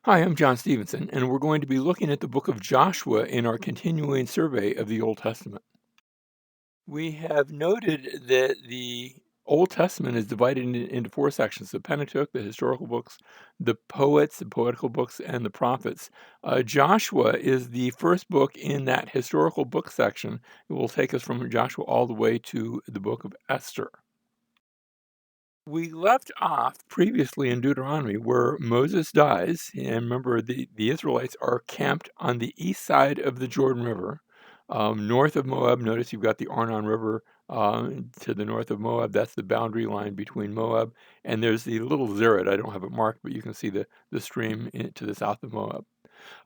Hi, I'm John Stevenson, and we're going to be looking at the book of Joshua in our continuing survey of the Old Testament. We have noted that the Old Testament is divided into four sections: the Pentateuch, the historical books, the poets, the poetical books, and the prophets. Joshua is the first book in that historical book section. It will take us from Joshua all the way to the book of Esther. We left off previously in Deuteronomy where Moses dies, and remember the Israelites are camped on the east side of the Jordan River, north of Moab. Notice you've got the Arnon River to the north of Moab. That's the boundary line between Moab, and there's the little Zered. I don't have it marked, but you can see the stream to the south of Moab.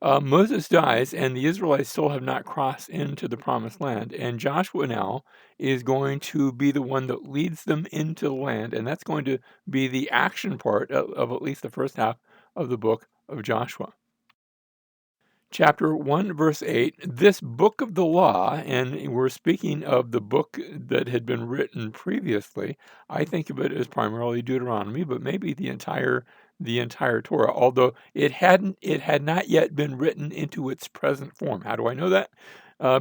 Moses dies, and the Israelites still have not crossed into the promised land. And Joshua now is going to be the one that leads them into the land. And that's going to be the action part of at least the first half of the book of Joshua. Chapter 1, verse 8, this book of the law, and we're speaking of the book that had been written previously. I think of it as primarily Deuteronomy, but maybe the entire Torah, although it had not yet been written into its present form. How do I know that?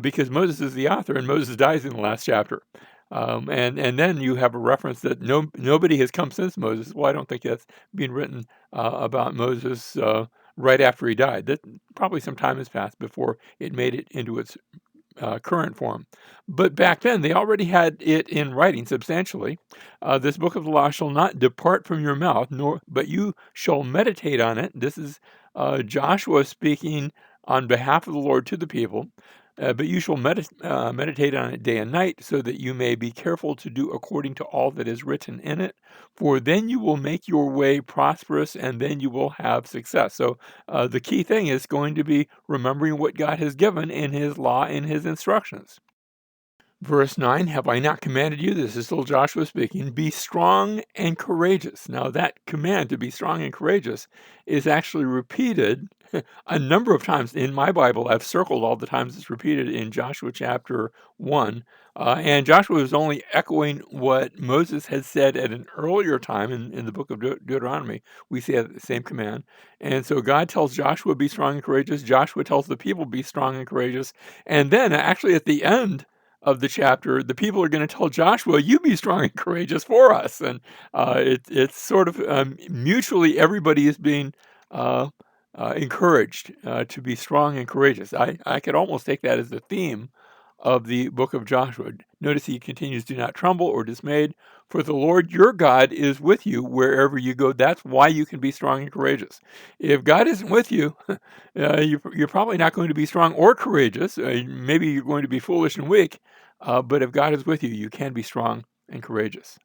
Because Moses is the author, and Moses dies in the last chapter. And then you have a reference that nobody has come since Moses. Well, I don't think that's being written about Moses right after he died. That probably some time has passed before it made it into its current form. But back then, they already had it in writing substantially. This book of the law shall not depart from your mouth, but you shall meditate on it. This is Joshua speaking on behalf of the Lord to the people. But you shall meditate on it day and night, so that you may be careful to do according to all that is written in it. For then you will make your way prosperous, and then you will have success. So the key thing is going to be remembering what God has given in His law and His instructions. Verse 9, have I not commanded you? This is still Joshua speaking. Be strong and courageous. Now, that command to be strong and courageous is actually repeated a number of times in my Bible. I've circled all the times it's repeated in Joshua chapter 1. And Joshua is only echoing what Moses had said at an earlier time in the book of Deuteronomy. We see the same command. And so God tells Joshua, be strong and courageous. Joshua tells the people, be strong and courageous. And then, actually, at the end of the chapter, the people are going to tell Joshua, "You be strong and courageous for us." And it's sort of mutually everybody is being uh, encouraged to be strong and courageous. I could almost take that as the theme of the book of Joshua. Notice he continues, "Do not tremble or dismayed, for the Lord your God is with you wherever you go." That's why you can be strong and courageous. If God isn't with you, you're probably not going to be strong or courageous. Maybe you're going to be foolish and weak. But if God is with you, you can be strong and courageous.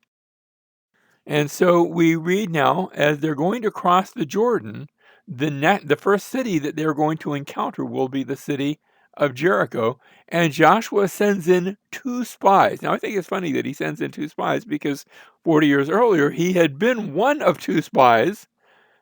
And so we read now, as they're going to cross the Jordan, the first city that they're going to encounter will be the city of Jericho. And Joshua sends in two spies. Now, I think it's funny that he sends in two spies because 40 years earlier, he had been one of two spies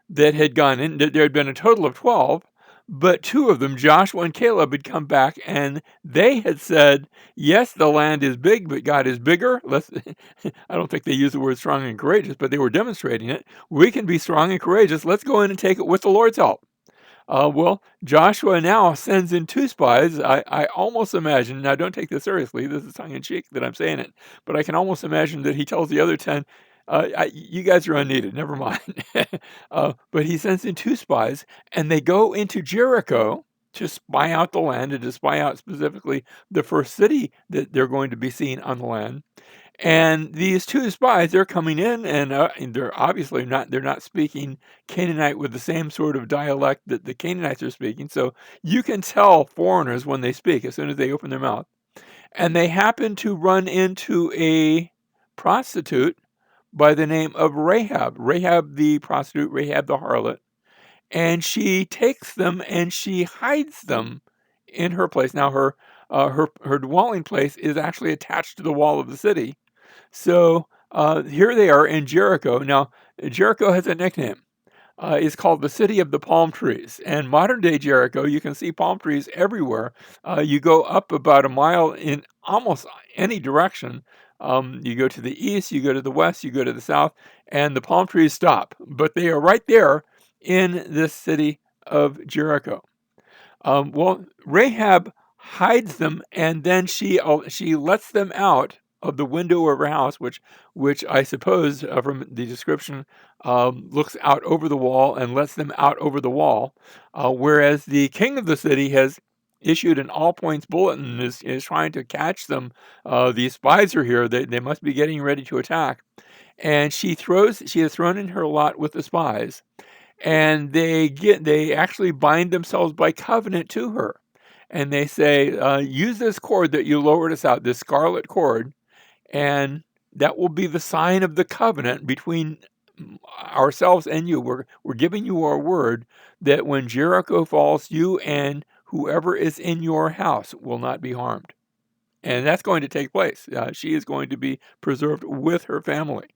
that had gone in. There had been a total of 12, but two of them, Joshua and Caleb, had come back and they had said, yes, the land is big, but God is bigger. I don't think they used the word strong and courageous, but they were demonstrating it. We can be strong and courageous. Let's go in and take it with the Lord's help. Well, Joshua now sends in two spies. I almost imagine, now don't take this seriously, this is tongue in cheek that I'm saying it, but I can almost imagine that he tells the other 10, you guys are unneeded, never mind. But he sends in two spies, and they go into Jericho to spy out the land and to spy out specifically the first city that they're going to be seeing on the land. And these two spies, they're coming in, and they're obviously they're not speaking Canaanite with the same sort of dialect that the Canaanites are speaking. So you can tell foreigners when they speak as soon as they open their mouth. And they happen to run into a prostitute by the name of Rahab. Rahab the prostitute, Rahab the harlot. And she takes them and she hides them in her place. Now her dwelling place is actually attached to the wall of the city. So here they are in Jericho. Now, Jericho has a nickname. It's called the City of the Palm Trees. And modern day Jericho, you can see palm trees everywhere. You go up about a mile in almost any direction. You go to the east, you go to the west, you go to the south, and the palm trees stop. But they are right there in this city of Jericho. Well, Rahab hides them, and then she lets them out of the window of her house, which I suppose from the description looks out over the wall and lets them out over the wall, whereas the king of the city has issued an all points bulletin and is trying to catch them. These spies are here. They must be getting ready to attack, and she has thrown in her lot with the spies, and they actually bind themselves by covenant to her, and they say, use this cord that you lowered us out, this scarlet cord, and that will be the sign of the covenant between ourselves and you. We're giving you our word that when Jericho falls, you and whoever is in your house will not be harmed. And that's going to take place. She is going to be preserved with her family.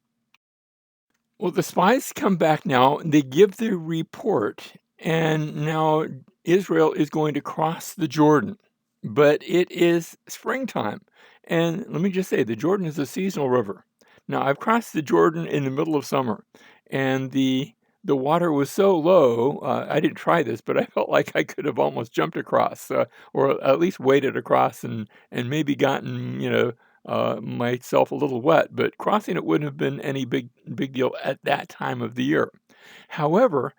Well, the spies come back now, they give their report, and now Israel is going to cross the Jordan. But it is springtime. And let me just say, the Jordan is a seasonal river. Now, I've crossed the Jordan in the middle of summer, and the water was so low. I didn't try this, but I felt like I could have almost jumped across, or at least waded across, and maybe gotten, myself a little wet. But crossing it wouldn't have been any big deal at that time of the year. However,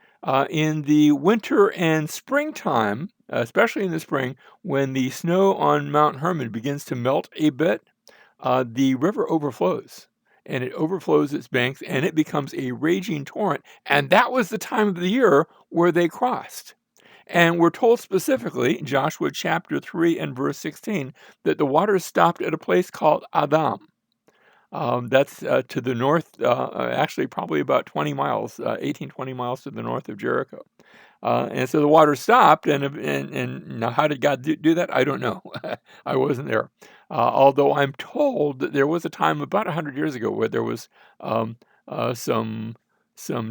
in the winter and springtime, especially in the spring, when the snow on Mount Hermon begins to melt a bit, the river overflows, and it overflows its banks, and it becomes a raging torrent. And that was the time of the year where they crossed. And we're told specifically, Joshua chapter 3 and verse 16, that the waters stopped at a place called Adam. That's to the north, actually probably about 20 miles, 18, 20 miles to the north of Jericho. And so the water stopped, and now how did God do that? I don't know. I wasn't there. Although I'm told that there was a time about 100 years ago where there was um, some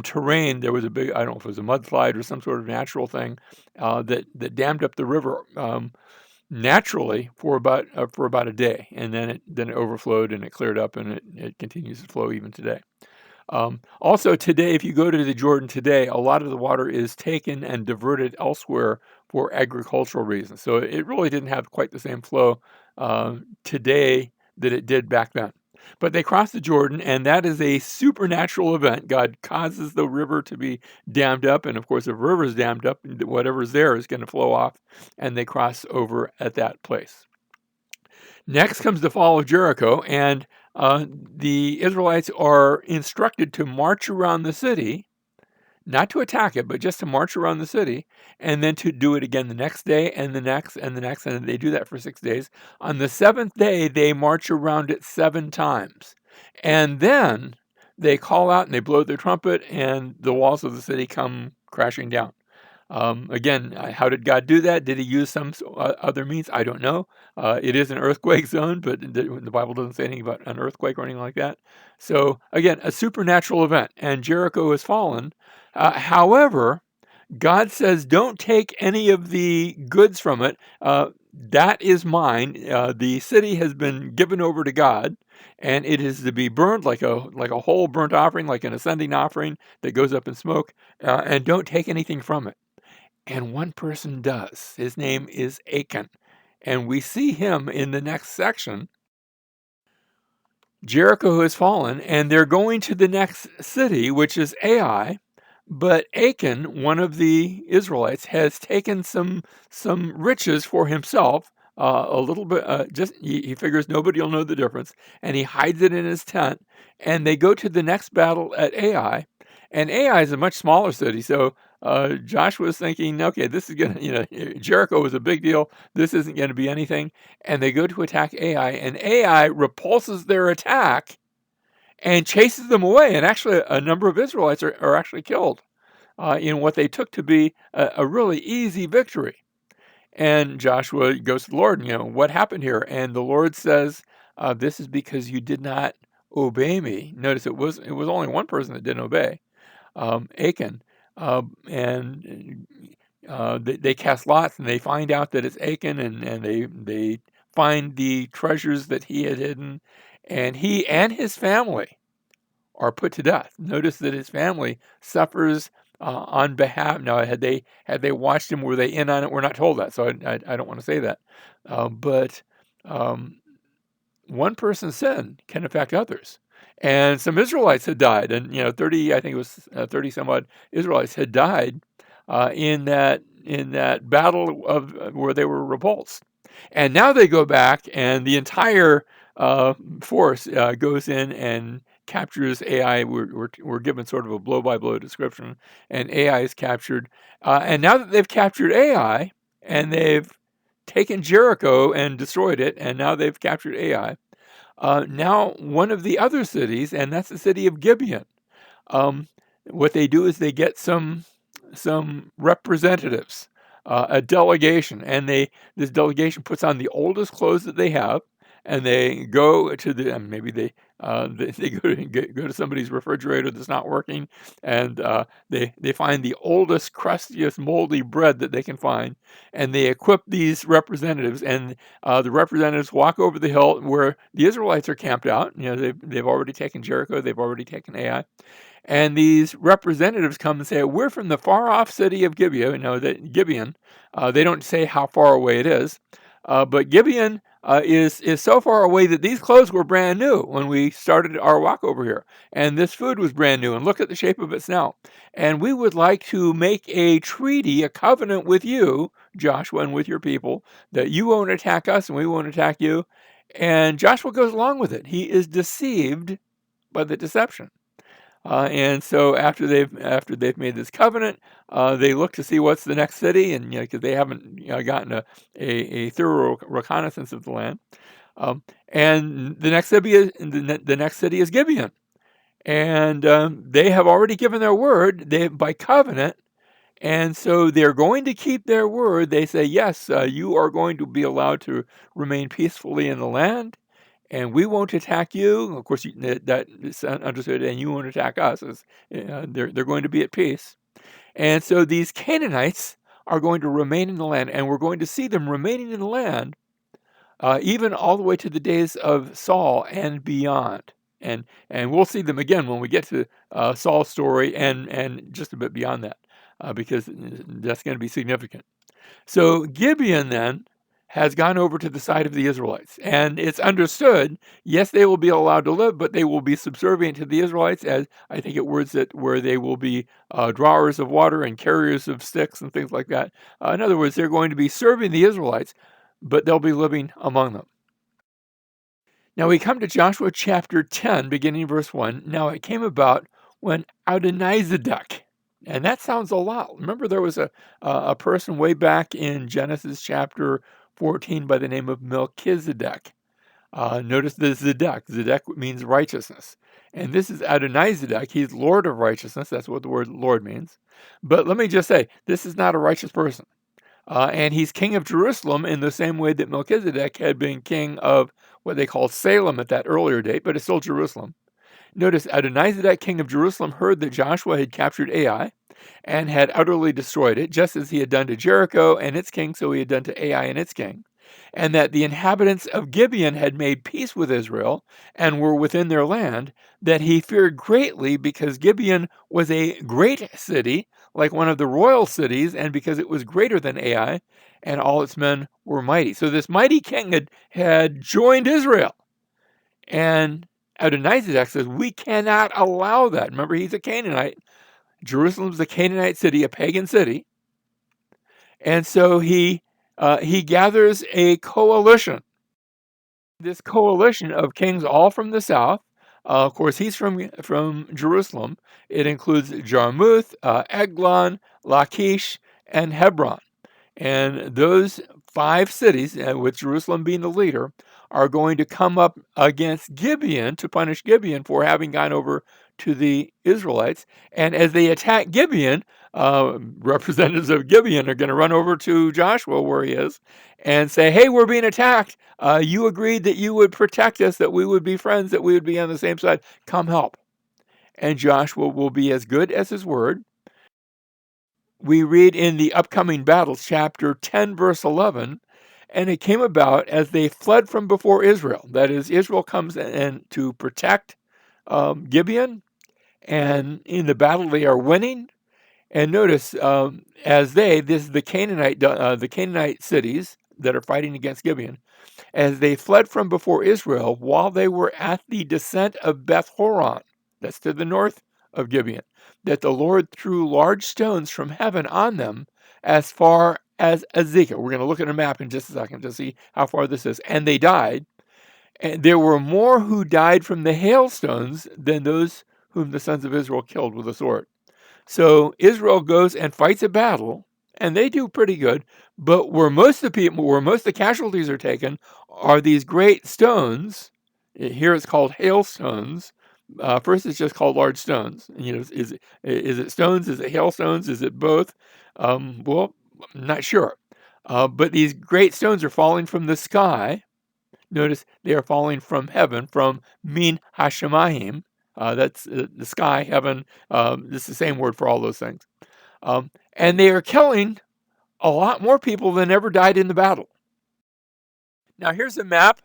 terrain. There was a big, I don't know if it was a mudslide or some sort of natural thing that dammed up the river naturally for about a day, and then it overflowed and it cleared up, and it continues to flow even today. Also today, if you go to the Jordan today, a lot of the water is taken and diverted elsewhere for agricultural reasons. So it really didn't have quite the same flow today that it did back then. But they cross the Jordan, and that is a supernatural event. God causes the river to be dammed up, and of course, if the river is dammed up, whatever's there is going to flow off, and they cross over at that place. Next comes the fall of Jericho, and the Israelites are instructed to march around the city, not to attack it, but just to march around the city, and then to do it again the next day, and the next, and the next, and they do that for 6 days. On the seventh day, they march around it 7 times, and then they call out and they blow their trumpet, and the walls of the city come crashing down. Again, how did God do that? Did he use some other means? I don't know. It is an earthquake zone, but the Bible doesn't say anything about an earthquake or anything like that. So again, a supernatural event, and Jericho has fallen. However, God says, don't take any of the goods from it. That is mine. The city has been given over to God, and it is to be burned like a whole burnt offering, like an ascending offering that goes up in smoke. And don't take anything from it. And one person does. His name is Achan. And we see him in the next section. Jericho has fallen, and they're going to the next city, which is Ai. But Achan, one of the Israelites, has taken some riches for himself, a little bit. Just he figures nobody will know the difference, and he hides it in his tent. And they go to the next battle at Ai, and Ai is a much smaller city. So Joshua was thinking, okay, this is gonna, Jericho was a big deal. This isn't going to be anything. And they go to attack Ai, and Ai repulses their attack and chases them away. And actually, a number of Israelites are actually killed in what they took to be a really easy victory. And Joshua goes to the Lord, what happened here? And the Lord says, this is because you did not obey me. Notice it was only one person that didn't obey, Achan. And they cast lots, and they find out that it's Achan, and they find the treasures that he had hidden, and he and his family are put to death. Notice that his family suffers on behalf. Now, had they watched him, were they in on it? We're not told that, so I don't want to say that. But um, one person's sin can affect others. And some Israelites had died, and 30, I think it was 30 some odd Israelites had died in that battle of where they were repulsed. And now they go back, and the entire force goes in and captures Ai. We're given sort of a blow by blow description, and Ai is captured. And now that they've captured Ai, and they've taken Jericho and destroyed it, and now they've captured Ai. Now, one of the other cities, and that's the city of Gibeon. Um, what they do is they get some representatives, a delegation, and this delegation puts on the oldest clothes that they have, and they go to and maybe they go to somebody's refrigerator that's not working, and they find the oldest, crustiest, moldy bread that they can find, and they equip these representatives, and the representatives walk over the hill where the Israelites are camped out. They've already taken Jericho, they've already taken Ai. And these representatives come and say, "We're from the far-off city of Gibeon." That Gibeon. They don't say how far away it is, but Gibeon is so far away that these clothes were brand new when we started our walk over here, and this food was brand new. And look at the shape of it now. And we would like to make a treaty, a covenant with you, Joshua, and with your people, that you won't attack us and we won't attack you. And Joshua goes along with it. He is deceived by the deception. And so after they've made this covenant, they look to see what's the next city, and because they haven't gotten a thorough reconnaissance of the land. And the next city is Gibeon, and they have already given their word by covenant, and so they're going to keep their word. They say, yes, you are going to be allowed to remain peacefully in the land, and we won't attack you. Of course, that is understood, and you won't attack us. They're going to be at peace. And so these Canaanites are going to remain in the land, and we're going to see them remaining in the land even all the way to the days of Saul and beyond. And we'll see them again when we get to Saul's story and just a bit beyond that, because that's going to be significant. So Gibeon then has gone over to the side of the Israelites, and it's understood, yes, they will be allowed to live, but they will be subservient to the Israelites, as I think it words it, where they will be drawers of water and carriers of sticks and things like that. In other words, they're going to be serving the Israelites, but they'll be living among them. Now we come to Joshua chapter 10, beginning verse 1. Now it came about when Adonizedek, and that sounds a lot. Remember, there was a person way back in Genesis chapter 14 by the name of Melchizedek. Notice the Zedek. Zedek means righteousness. And this is Adonizedek. He's Lord of righteousness. That's what the word Lord means. But let me just say, this is not a righteous person. And he's king of Jerusalem in the same way that Melchizedek had been king of what they call Salem at that earlier date, but it's still Jerusalem. Notice Adonizedek, king of Jerusalem, heard that Joshua had captured Ai and had utterly destroyed it, just as he had done to Jericho and its king, so he had done to Ai and its king, and that the inhabitants of Gibeon had made peace with Israel and were within their land, that he feared greatly because Gibeon was a great city, like one of the royal cities, and because it was greater than Ai, and all its men were mighty. So this mighty king had joined Israel. And Adonizedek says, we cannot allow that. Remember, he's a Canaanite. Jerusalem's a Canaanite city, a pagan city. And so he gathers a coalition. This coalition of kings, all from the south. Of course, he's from Jerusalem. It includes Jarmuth, Eglon, Lachish, and Hebron. And those 5 cities, with Jerusalem being the leader, are going to come up against Gibeon to punish Gibeon for having gone over to the Israelites. And as they attack Gibeon, representatives of Gibeon are going to run over to Joshua where he is and say, hey, we're being attacked. You agreed that you would protect us, that we would be friends, that we would be on the same side. Come help. And Joshua will be as good as his word. We read in the upcoming battles, chapter 10, verse 11, and it came about as they fled from before Israel. That is, Israel comes in to protect Gibeon, and in the battle they are winning. And notice, this is the Canaanite cities that are fighting against Gibeon, as they fled from before Israel while they were at the descent of Beth Horon, that's to the north of Gibeon, that the Lord threw large stones from heaven on them as far as Azekah. We're going to look at a map in just a second to see how far this is. And they died. And there were more who died from the hailstones than those whom the sons of Israel killed with the sword. So Israel goes and fights a battle, and they do pretty good. But where most of the casualties are taken, are these great stones. Here it's called hailstones. First, it's just called large stones. Is it stones? Is it hailstones? Is it both? Well, I'm not sure. But these great stones are falling from the sky. Notice they are falling from heaven, from Min Hashemayim. That's the sky, heaven. This is the same word for all those things. And they are killing a lot more people than ever died in the battle. Now here's a map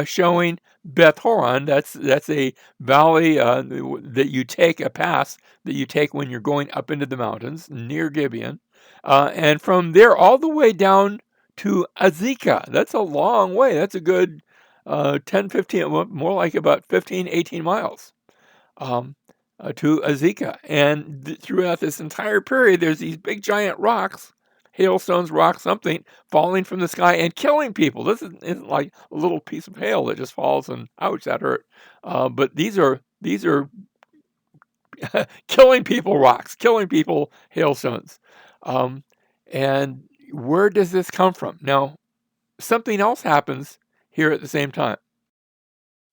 showing Beth Horon. That's a valley that you take, a pass that you take when you're going up into the mountains near Gibeon. And from there all the way down to Azekah. That's a long way. That's a good 10, 15, more like about 15, 18 miles to Azekah. And throughout this entire period, there's these big giant rocks, hailstones, rocks, something, falling from the sky and killing people. This isn't like a little piece of hail that just falls and ouch, that hurt. But these are killing people rocks, killing people hailstones. And where does this come from? Now, something else happens here at the same time.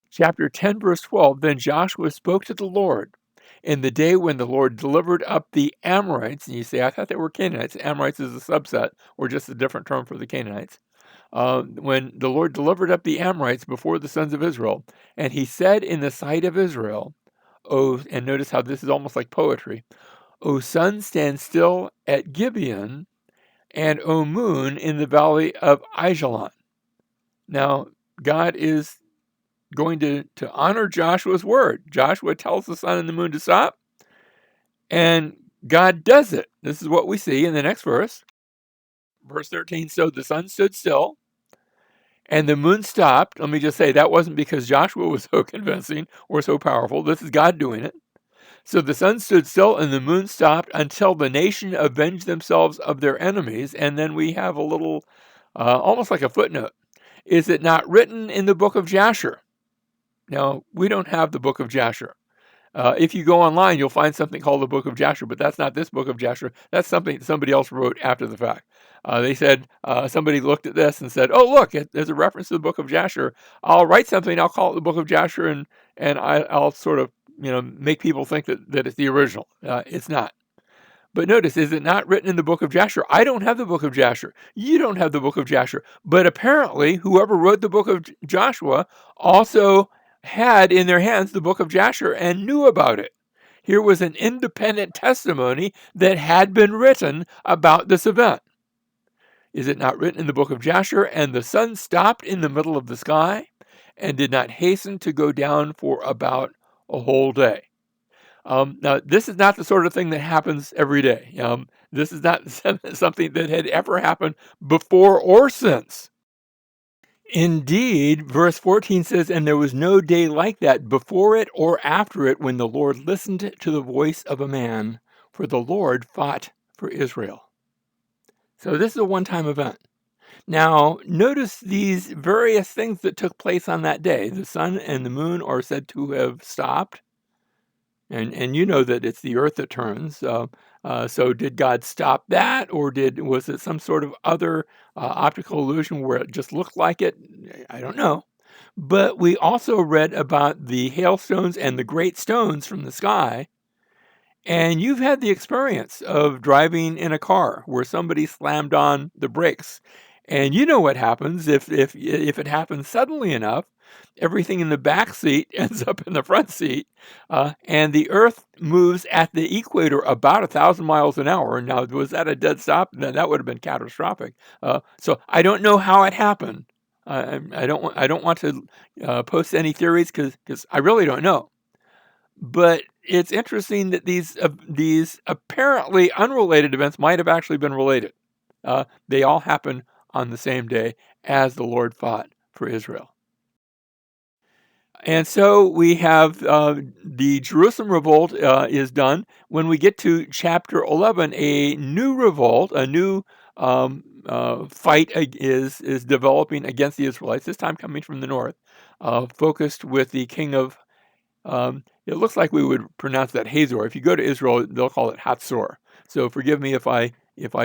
Chapter 10, verse 12, then Joshua spoke to the Lord in the day when the Lord delivered up the Amorites. And you say, I thought they were Canaanites. Amorites is a subset or just a different term for the Canaanites. When the Lord delivered up the Amorites before the sons of Israel, and he said in the sight of Israel, oh, and notice how this is almost like poetry, O sun, stand still at Gibeon, and O moon in the valley of Aijalon. Now, God is going to honor Joshua's word. Joshua tells the sun and the moon to stop, and God does it. This is what we see in the next verse. Verse 13, so the sun stood still, and the moon stopped. Let me just say, that wasn't because Joshua was so convincing or so powerful. This is God doing it. So the sun stood still and the moon stopped until the nation avenged themselves of their enemies. And then we have a little, almost like a footnote. Is it not written in the book of Jasher? Now, we don't have the book of Jasher. If you go online, you'll find something called the book of Jasher, but that's not this book of Jasher. That's something somebody else wrote after the fact. They said, somebody looked at this and said, oh, look, there's a reference to the book of Jasher. I'll write something, I'll call it the book of Jasher, and I'll sort of, make people think that it's the original. It's not. But notice, is it not written in the book of Jasher? I don't have the book of Jasher. You don't have the book of Jasher. But apparently, whoever wrote the book of Joshua also had in their hands the book of Jasher and knew about it. Here was an independent testimony that had been written about this event. Is it not written in the book of Jasher? And the sun stopped in the middle of the sky and did not hasten to go down for about a whole day. Now, this is not the sort of thing that happens every day. This is not something that had ever happened before or since. Indeed, verse 14 says, and there was no day like that before it or after it when the Lord listened to the voice of a man, for the Lord fought for Israel. So this is a one-time event. Now, notice these various things that took place on that day. The sun and the moon are said to have stopped. And you know that it's the earth that turns. So did God stop that, or was it some sort of other optical illusion where it just looked like it? I don't know. But we also read about the hailstones and the great stones from the sky. And you've had the experience of driving in a car where somebody slammed on the brakes. And you know what happens if it happens suddenly enough. Everything in the back seat ends up in the front seat, and the Earth moves at the equator about 1,000 miles an hour. Now, was that a dead stop? Then that would have been catastrophic. So I don't know how it happened. I don't want to post any theories because I really don't know. But it's interesting that these apparently unrelated events might have actually been related. They all happen on the same day as the Lord fought for Israel. And so we have the Jerusalem revolt is done. When we get to chapter 11, a new revolt, a new fight is developing against the Israelites, this time coming from the north, focused with the king of, it looks like we would pronounce that Hazor. If you go to Israel, they'll call it Hatzor. So forgive me if I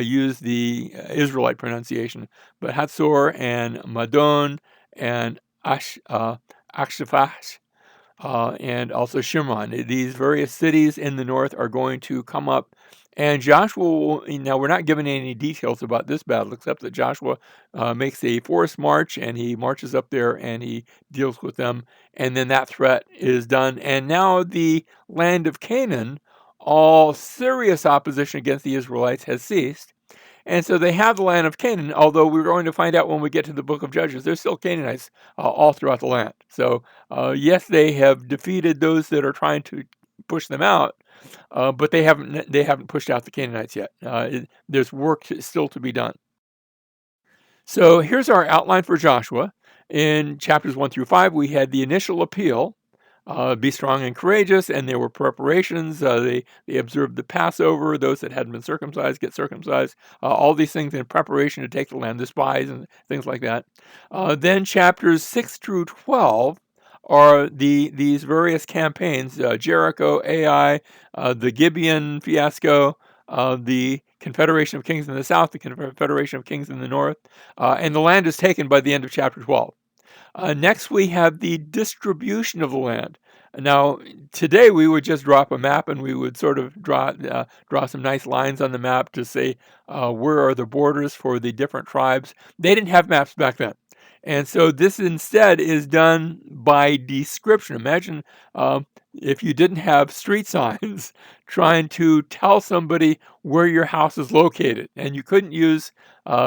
use the Israelite pronunciation, but Hatzor and Madon and Akshaphash, and also Shimron. These various cities in the north are going to come up. And Joshua, now we're not given any details about this battle, except that Joshua makes a forced march and he marches up there and he deals with them. And then that threat is done. And now the land of Canaan, all serious opposition against the Israelites has ceased. And so they have the land of Canaan, although we're going to find out when we get to the book of Judges, there's still Canaanites all throughout the land. So, yes, they have defeated those that are trying to push them out, but they haven't pushed out the Canaanites yet. There's work still to be done. So here's our outline for Joshua. In chapters 1 through 5, we had the initial appeal, be strong and courageous, and there were preparations. They observed the Passover. Those that hadn't been circumcised get circumcised. All these things in preparation to take the land, the spies and things like that. Then chapters 6 through 12 are these various campaigns: Jericho, Ai, the Gibeon fiasco, the Confederation of Kings in the south, the Confederation of Kings in the north, and the land is taken by the end of chapter 12. Next, we have the distribution of the land. Now, today we would just drop a map and we would sort of draw some nice lines on the map to say where are the borders for the different tribes. They didn't have maps back then. And so this instead is done by description. Imagine if you didn't have street signs trying to tell somebody where your house is located, and you couldn't use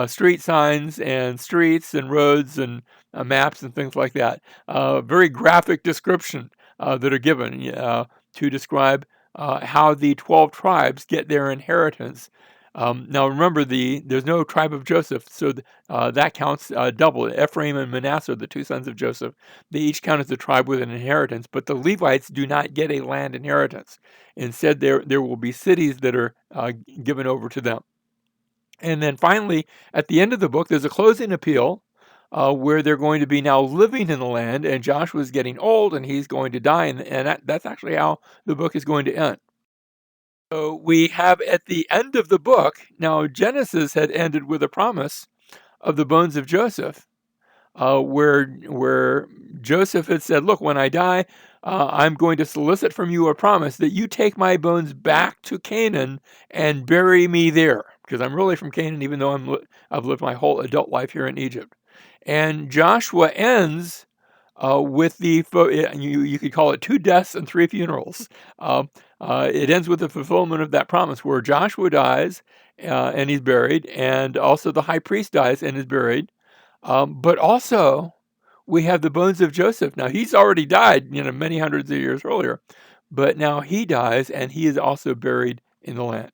street signs and streets and roads and maps and things like that. Very graphic description that are given to describe how the 12 tribes get their inheritance. Now remember, there's no tribe of Joseph, so that counts double. Ephraim and Manasseh, the two sons of Joseph, they each count as a tribe with an inheritance, but the Levites do not get a land inheritance. Instead, there will be cities that are given over to them. And then finally, at the end of the book, there's a closing appeal where they're going to be now living in the land, and Joshua's getting old and he's going to die, and that's actually how the book is going to end. So we have at the end of the book, now Genesis had ended with a promise of the bones of Joseph, where Joseph had said, look, when I die, I'm going to solicit from you a promise that you take my bones back to Canaan and bury me there, because I'm really from Canaan, even though I've lived my whole adult life here in Egypt. And Joshua ends with you could call it 2 deaths and 3 funerals. It ends with the fulfillment of that promise where Joshua dies and he's buried, and also the high priest dies and is buried. But also we have the bones of Joseph. Now he's already died, many hundreds of years earlier, but now he dies and he is also buried in the land.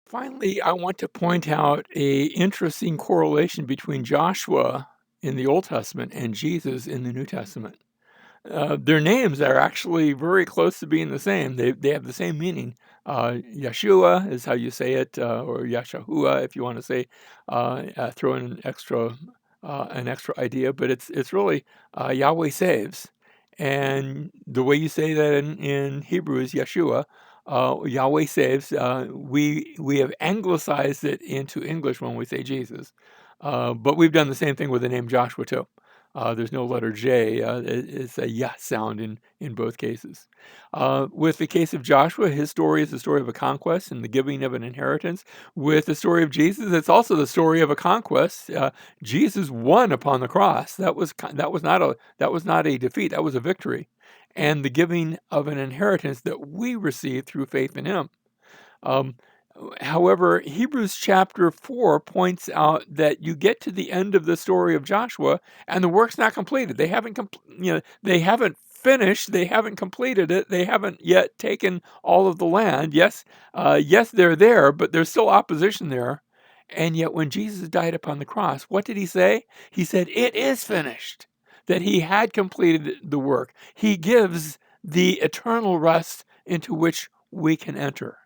Finally, I want to point out a interesting correlation between Joshua in the Old Testament and Jesus in the New Testament. Their names are actually very close to being the same. They have the same meaning. Yeshua is how you say it, or Yeshua if you want to say, throw in an extra idea, but it's really Yahweh saves. And the way you say that in Hebrew is Yeshua. Yahweh saves. We have anglicized it into English when we say Jesus, but we've done the same thing with the name Joshua too. There's no letter J. It's a yah sound in both cases. With the case of Joshua, his story is the story of a conquest and the giving of an inheritance. With the story of Jesus, it's also the story of a conquest. Jesus won upon the cross. That was not a defeat. That was a victory, and the giving of an inheritance that we receive through faith in Him. However, Hebrews chapter 4 points out that you get to the end of the story of Joshua and the work's not completed. They haven't finished. They haven't completed it. They haven't yet taken all of the land. Yes, they're there, but there's still opposition there. And yet, when Jesus died upon the cross, what did he say? He said, "It is finished," that he had completed the work. He gives the eternal rest into which we can enter.